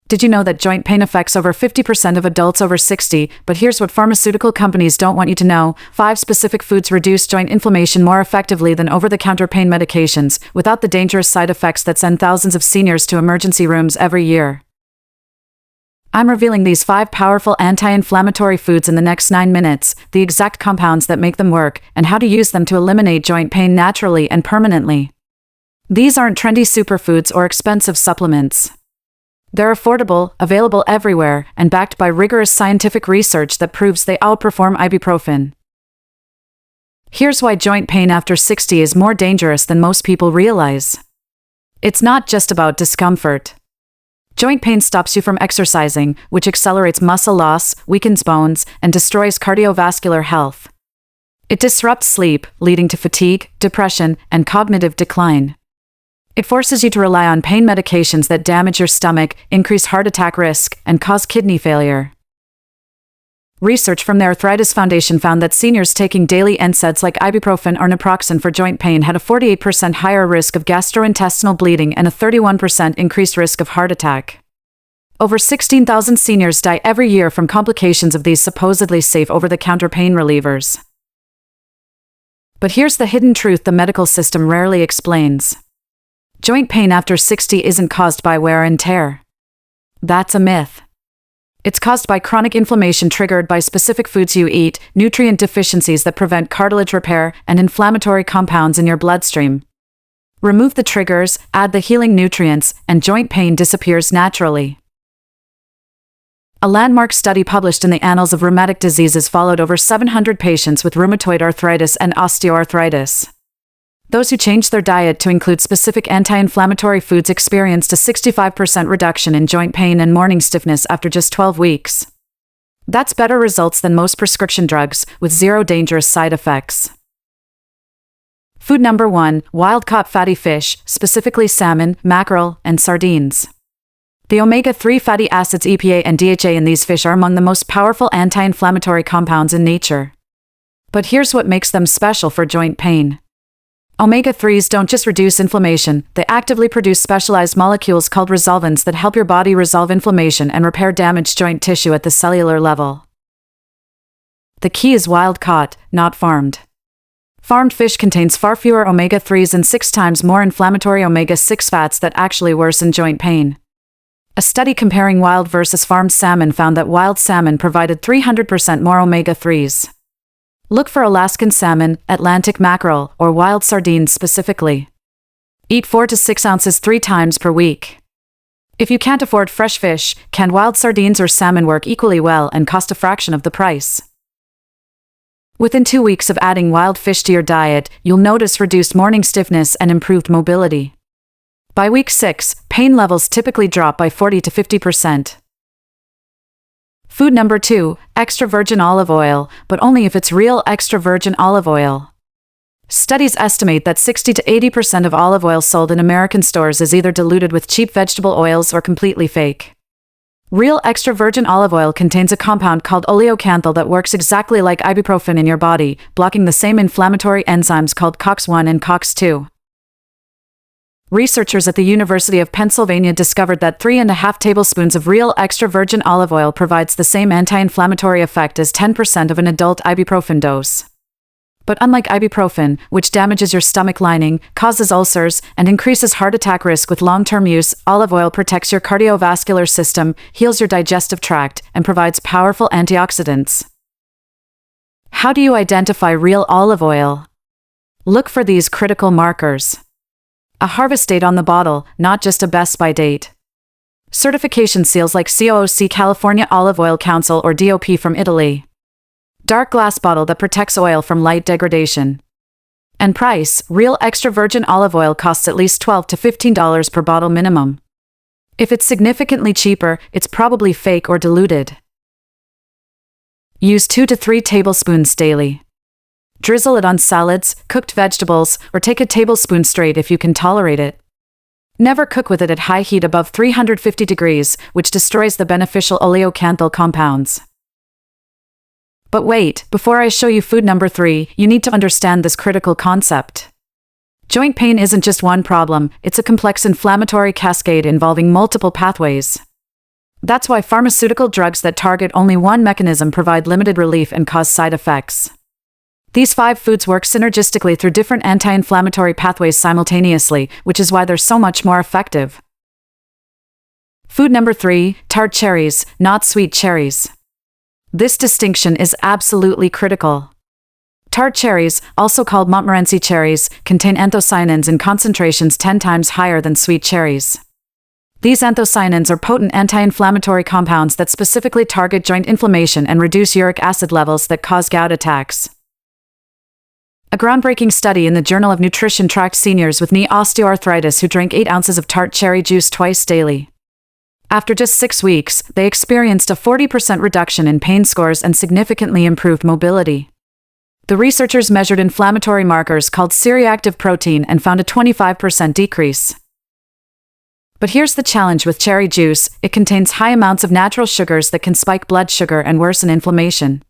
Did you know that joint pain affects over 50% of adults over 60? But here's what pharmaceutical companies don't want you to know. 5 specific foods reduce joint inflammation more effectively than over-the-counter pain medications, without the dangerous side effects that send thousands of seniors to emergency rooms every year. I'm revealing these 5 powerful anti-inflammatory foods in the next 9 minutes, the exact compounds that make them work, and how to use them to eliminate joint pain naturally and permanently. These aren't trendy superfoods or expensive supplements. They're affordable, available everywhere, and backed by rigorous scientific research that proves they outperform ibuprofen. Here's why joint pain after 60 is more dangerous than most people realize. It's not just about discomfort. Joint pain stops you from exercising, which accelerates muscle loss, weakens bones, and destroys cardiovascular health. It disrupts sleep, leading to fatigue, depression, and cognitive decline. It forces you to rely on pain medications that damage your stomach, increase heart attack risk, and cause kidney failure. Research from the Arthritis Foundation found that seniors taking daily NSAIDs like ibuprofen or naproxen for joint pain had a 48% higher risk of gastrointestinal bleeding and a 31% increased risk of heart attack. Over 16,000 seniors die every year from complications of these supposedly safe over-the-counter pain relievers. But here's the hidden truth the medical system rarely explains. Joint pain after 60 isn't caused by wear and tear. That's a myth. It's caused by chronic inflammation triggered by specific foods you eat, nutrient deficiencies that prevent cartilage repair, and inflammatory compounds in your bloodstream. Remove the triggers, add the healing nutrients, and joint pain disappears naturally. A landmark study published in the Annals of Rheumatic Diseases followed over 700 patients with rheumatoid arthritis and osteoarthritis. Those who changed their diet to include specific anti-inflammatory foods experienced a 65% reduction in joint pain and morning stiffness after just 12 weeks. That's better results than most prescription drugs, with 0 dangerous side effects. Food number 1, wild-caught fatty fish, specifically salmon, mackerel, and sardines. The omega-3 fatty acids EPA and DHA in these fish are among the most powerful anti-inflammatory compounds in nature. But here's what makes them special for joint pain. Omega-3s don't just reduce inflammation, they actively produce specialized molecules called resolvins that help your body resolve inflammation and repair damaged joint tissue at the cellular level. The key is wild-caught, not farmed. Farmed fish contains far fewer omega-3s and 6 times more inflammatory omega-6 fats that actually worsen joint pain. A study comparing wild versus farmed salmon found that wild salmon provided 300% more omega-3s. Look for Alaskan salmon, Atlantic mackerel, or wild sardines specifically. Eat 4 to 6 ounces 3 times per week. If you can't afford fresh fish, canned wild sardines or salmon work equally well and cost a fraction of the price. Within 2 weeks of adding wild fish to your diet, you'll notice reduced morning stiffness and improved mobility. By week 6, pain levels typically drop by 40 to 50%. Food number 2, extra virgin olive oil, but only if it's real extra virgin olive oil. Studies estimate that 60 to 80% of olive oil sold in American stores is either diluted with cheap vegetable oils or completely fake. Real extra virgin olive oil contains a compound called oleocanthal that works exactly like ibuprofen in your body, blocking the same inflammatory enzymes called COX-1 and COX-2. Researchers at the University of Pennsylvania discovered that 3.5 tablespoons of real extra virgin olive oil provides the same anti-inflammatory effect as 10% of an adult ibuprofen dose. But unlike ibuprofen, which damages your stomach lining, causes ulcers, and increases heart attack risk with long-term use, olive oil protects your cardiovascular system, heals your digestive tract, and provides powerful antioxidants. How do you identify real olive oil? Look for these critical markers. A harvest date on the bottle, not just a best-by date. Certification seals like COOC California Olive Oil Council or DOP from Italy. Dark glass bottle that protects oil from light degradation. And price, real extra virgin olive oil costs at least $12 to $15 per bottle minimum. If it's significantly cheaper, it's probably fake or diluted. Use 2 to 3 tablespoons daily. Drizzle it on salads, cooked vegetables, or take a tablespoon straight if you can tolerate it. Never cook with it at high heat above 350 degrees, which destroys the beneficial oleocanthal compounds. But wait, before I show you food number 3, you need to understand this critical concept. Joint pain isn't just one problem, it's a complex inflammatory cascade involving multiple pathways. That's why pharmaceutical drugs that target only one mechanism provide limited relief and cause side effects. These 5 foods work synergistically through different anti-inflammatory pathways simultaneously, which is why they're so much more effective. Food number 3, tart cherries, not sweet cherries. This distinction is absolutely critical. Tart cherries, also called Montmorency cherries, contain anthocyanins in concentrations 10 times higher than sweet cherries. These anthocyanins are potent anti-inflammatory compounds that specifically target joint inflammation and reduce uric acid levels that cause gout attacks. A groundbreaking study in the Journal of Nutrition tracked seniors with knee osteoarthritis who drank 8 ounces of tart cherry juice twice daily. After just 6 weeks, they experienced a 40% reduction in pain scores and significantly improved mobility. The researchers measured inflammatory markers called C-reactive protein and found a 25% decrease. But here's the challenge with cherry juice: it contains high amounts of natural sugars that can spike blood sugar and worsen inflammation.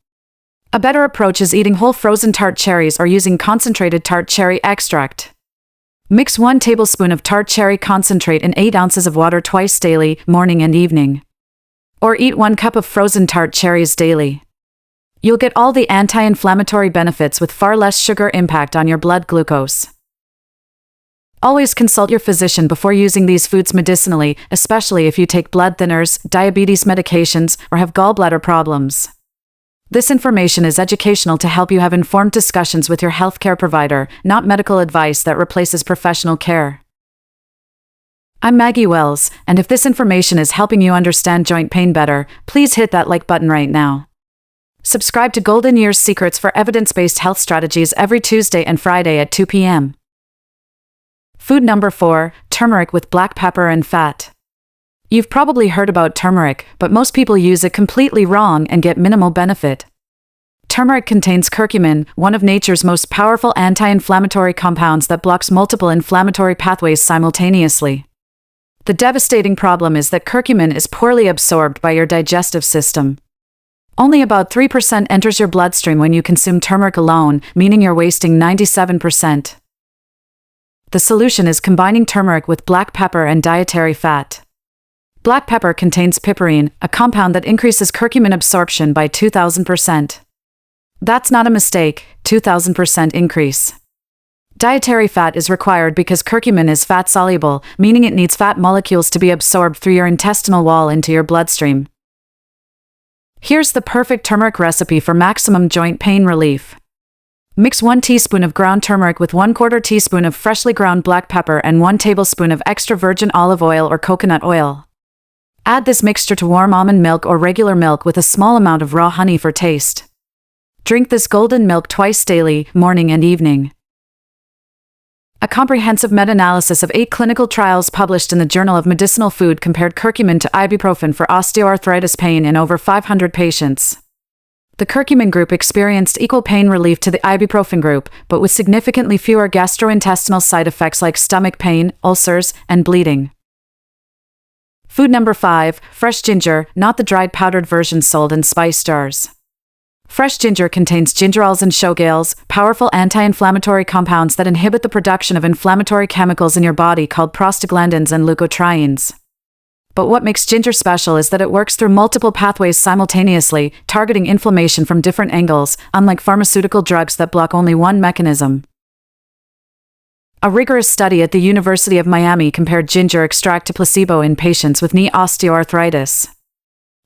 A better approach is eating whole frozen tart cherries or using concentrated tart cherry extract. Mix 1 tablespoon of tart cherry concentrate in 8 ounces of water twice daily, morning and evening. Or eat 1 cup of frozen tart cherries daily. You'll get all the anti-inflammatory benefits with far less sugar impact on your blood glucose. Always consult your physician before using these foods medicinally, especially if you take blood thinners, diabetes medications, or have gallbladder problems. This information is educational to help you have informed discussions with your healthcare provider, not medical advice that replaces professional care. I'm Maggie Wells, and if this information is helping you understand joint pain better, please hit that like button right now. Subscribe to Golden Years Secrets for evidence-based health strategies every Tuesday and Friday at 2 p.m. Food number 4, turmeric with black pepper and fat. You've probably heard about turmeric, but most people use it completely wrong and get minimal benefit. Turmeric contains curcumin, one of nature's most powerful anti-inflammatory compounds that blocks multiple inflammatory pathways simultaneously. The devastating problem is that curcumin is poorly absorbed by your digestive system. Only about 3% enters your bloodstream when you consume turmeric alone, meaning you're wasting 97%. The solution is combining turmeric with black pepper and dietary fat. Black pepper contains piperine, a compound that increases curcumin absorption by 2,000%. That's not a mistake, 2,000% increase. Dietary fat is required because curcumin is fat-soluble, meaning it needs fat molecules to be absorbed through your intestinal wall into your bloodstream. Here's the perfect turmeric recipe for maximum joint pain relief. Mix 1 teaspoon of ground turmeric with 1/4 teaspoon of freshly ground black pepper and 1 tablespoon of extra virgin olive oil or coconut oil. Add this mixture to warm almond milk or regular milk with a small amount of raw honey for taste. Drink this golden milk twice daily, morning and evening. A comprehensive meta-analysis of 8 clinical trials published in the Journal of Medicinal Food compared curcumin to ibuprofen for osteoarthritis pain in over 500 patients. The curcumin group experienced equal pain relief to the ibuprofen group, but with significantly fewer gastrointestinal side effects like stomach pain, ulcers, and bleeding. Food number 5, fresh ginger, not the dried powdered version sold in spice jars. Fresh ginger contains gingerols and shogales, powerful anti-inflammatory compounds that inhibit the production of inflammatory chemicals in your body called prostaglandins and leukotrienes. But what makes ginger special is that it works through multiple pathways simultaneously, targeting inflammation from different angles, unlike pharmaceutical drugs that block only one mechanism. A rigorous study at the University of Miami compared ginger extract to placebo in patients with knee osteoarthritis.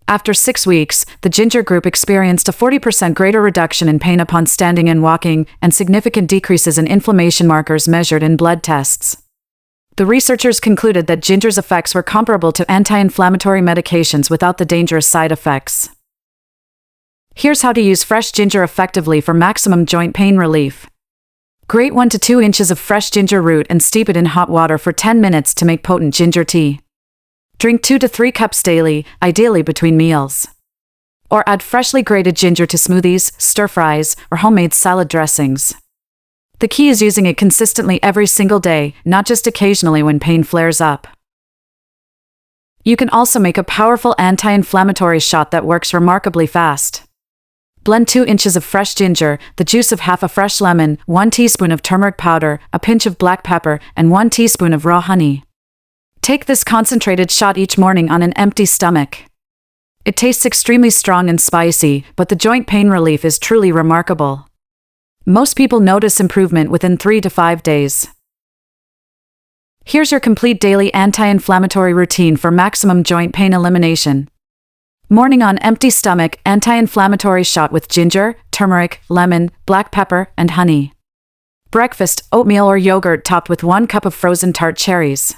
After 6 weeks, the ginger group experienced a 40% greater reduction in pain upon standing and walking, and significant decreases in inflammation markers measured in blood tests. The researchers concluded that ginger's effects were comparable to anti-inflammatory medications without the dangerous side effects. Here's how to use fresh ginger effectively for maximum joint pain relief. Grate 1 to 2 inches of fresh ginger root and steep it in hot water for 10 minutes to make potent ginger tea. Drink 2 to 3 cups daily, ideally between meals. Or add freshly grated ginger to smoothies, stir-fries, or homemade salad dressings. The key is using it consistently every single day, not just occasionally when pain flares up. You can also make a powerful anti-inflammatory shot that works remarkably fast. Blend 2 inches of fresh ginger, the juice of half a fresh lemon, 1 teaspoon of turmeric powder, a pinch of black pepper, and 1 teaspoon of raw honey. Take this concentrated shot each morning on an empty stomach. It tastes extremely strong and spicy, but the joint pain relief is truly remarkable. Most people notice improvement within 3 to 5 days. Here's your complete daily anti-inflammatory routine for maximum joint pain elimination. Morning on empty stomach, anti-inflammatory shot with ginger, turmeric, lemon, black pepper, and honey. Breakfast, oatmeal or yogurt topped with 1 cup of frozen Tart cherries.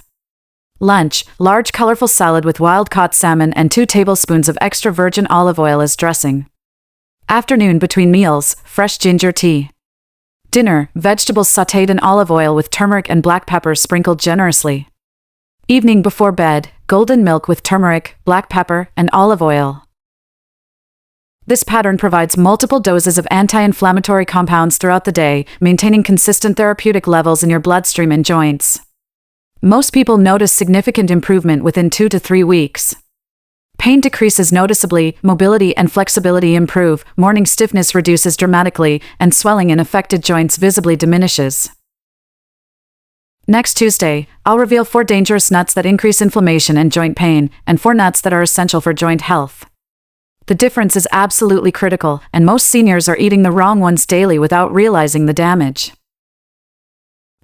Lunch, large colorful salad with wild-caught salmon and 2 tablespoons of extra virgin olive oil as dressing. Afternoon between meals, fresh ginger tea. Dinner, vegetables sautéed in olive oil with turmeric and black pepper sprinkled generously. Evening before bed, golden milk with turmeric, black pepper, and olive oil. This pattern provides multiple doses of anti-inflammatory compounds throughout the day, maintaining consistent therapeutic levels in your bloodstream and joints. Most people notice significant improvement within 2 to 3 weeks. Pain decreases noticeably, mobility and flexibility improve, morning stiffness reduces dramatically, and swelling in affected joints visibly diminishes. Next Tuesday, I'll reveal 4 dangerous nuts that increase inflammation and joint pain, and 4 nuts that are essential for joint health. The difference is absolutely critical, and most seniors are eating the wrong ones daily without realizing the damage.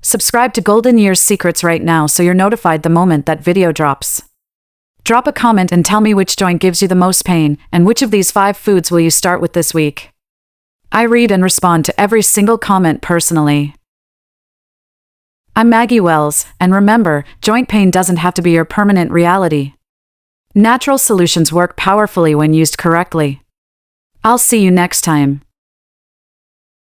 Subscribe to Golden Years Secrets right now so you're notified the moment that video drops. Drop a comment and tell me which joint gives you the most pain, and which of these 5 foods will you start with this week. I read and respond to every single comment personally. I'm Maggie Wells, and remember, joint pain doesn't have to be your permanent reality. Natural solutions work powerfully when used correctly. I'll see you next time.